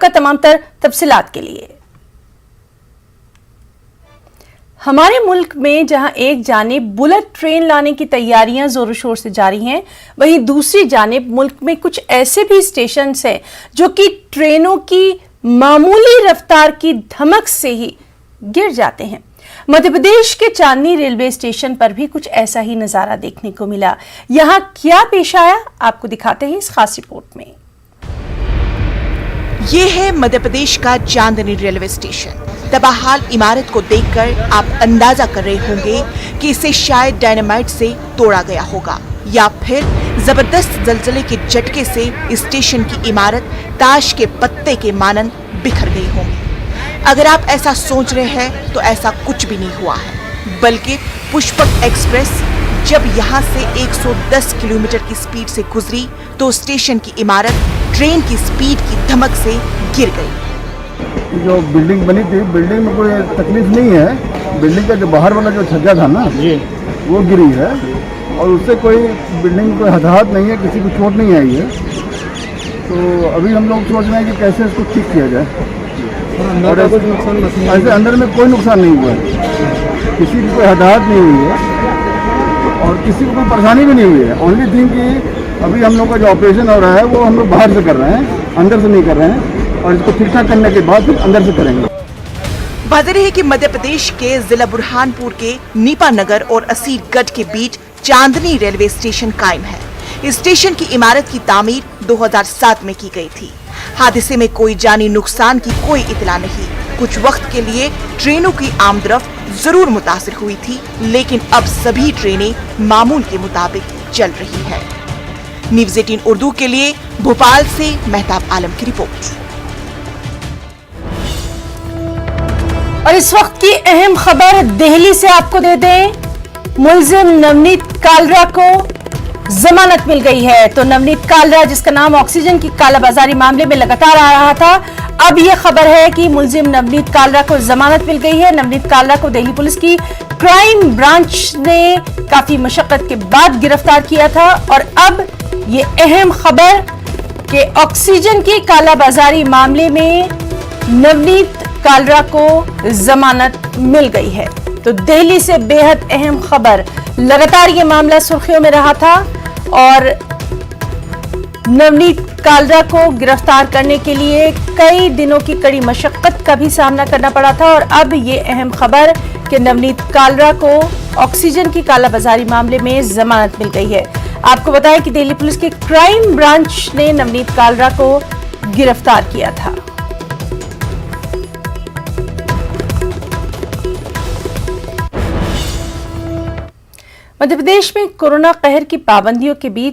आपका तमाम तर तफसीलात के लिए। हमारे मुल्क में जहां एक जानिब बुलेट ट्रेन लाने की तैयारियां जोरों शोर से जारी हैं, वहीं दूसरी जानिब मुल्क में कुछ ऐसे भी स्टेशन हैं जो कि ट्रेनों की मामूली रफ्तार की धमक से ही गिर जाते हैं। मध्य प्रदेश के चांदनी रेलवे स्टेशन पर भी कुछ ऐसा ही नजारा देखने को मिला। यहां क्या पेश आया, आपको दिखाते हैं इस खास रिपोर्ट में। ये है मध्य प्रदेश का चांदनी रेलवे स्टेशन। तबाहाल इमारत को देखकर आप अंदाजा कर रहे होंगे कि इसे शायद डायनामाइट से तोड़ा गया होगा या फिर जबरदस्त जलजले के झटके से स्टेशन की इमारत ताश के पत्ते के मानंद बिखर गई होगी। अगर आप ऐसा सोच रहे हैं तो ऐसा कुछ भी नहीं हुआ है, बल्कि पुष्पक एक्सप्रेस जब यहाँ से 110 किलोमीटर की स्पीड से गुजरी तो स्टेशन की इमारत ट्रेन की स्पीड की धमक से गिर गई। जो बिल्डिंग बनी थी, बिल्डिंग में कोई तकलीफ नहीं है। बिल्डिंग का जो बाहर वाला जो छज्जा था ना जी, वो गिरी है और उससे कोई बिल्डिंग में कोई हताहत नहीं है, किसी को चोट नहीं आई है। तो अभी हम लोग सोच रहे हैं कि कैसे इसको ठीक किया जाए। और ऐसे अंदर में कोई नुकसान नहीं हुआ है, किसी की कोई हताहत नहीं हुई है और किसी को कोई परेशानी भी नहीं हुई है। ओनली थिंग कि अभी हम लोग का जो ऑपरेशन हो रहा है वो हम लोग बाहर से कर रहे हैं, अंदर से नहीं कर रहे हैं और इसको ठीक ठाक करने के बाद फिर अंदर से करेंगे। बता है कि मध्य प्रदेश के जिला बुरहानपुर के नीपा नगर और असीरगढ़ के बीच चांदनी रेलवे स्टेशन कायम है। इस स्टेशन की इमारत की तामीर 2007 में की गई थी। हादसे में कोई जानी नुकसान की कोई इतला नहीं। कुछ वक्त के लिए ट्रेनों की आमदरफ्त जरूर मुतासिर हुई थी, लेकिन अब सभी ट्रेनें मामूल के मुताबिक चल रही है। न्यूज़ 18 उर्दू के लिए भोपाल से मेहताब आलम की रिपोर्ट। और इस वक्त की अहम खबर दिल्ली से आपको दे दें, मुलजिम नवनीत कालरा को जमानत मिल गई है। तो नवनीत कालरा, जिसका नाम ऑक्सीजन की कालाबाजारी मामले में लगातार आ रहा था, अब यह खबर है कि मुलजिम नवनीत कालरा को जमानत मिल गई है। नवनीत कालरा को दिल्ली पुलिस की क्राइम ब्रांच ने काफी मशक्कत के बाद गिरफ्तार किया था और अब ये अहम खबर कि ऑक्सीजन की कालाबाजारी मामले में नवनीत कालरा को जमानत मिल गई है। तो दिल्ली से बेहद अहम खबर। लगातार ये मामला सुर्खियों में रहा था और नवनीत कालरा को गिरफ्तार करने के लिए कई दिनों की कड़ी मशक्कत का भी सामना करना पड़ा था और अब ये अहम खबर कि नवनीत कालरा को ऑक्सीजन की कालाबाजारी मामले में जमानत मिल गई है। आपको बताएं कि दिल्ली पुलिस की क्राइम ब्रांच ने नवनीत कालरा को गिरफ्तार किया था। मध्य प्रदेश में कोरोना कहर की पाबंदियों के बीच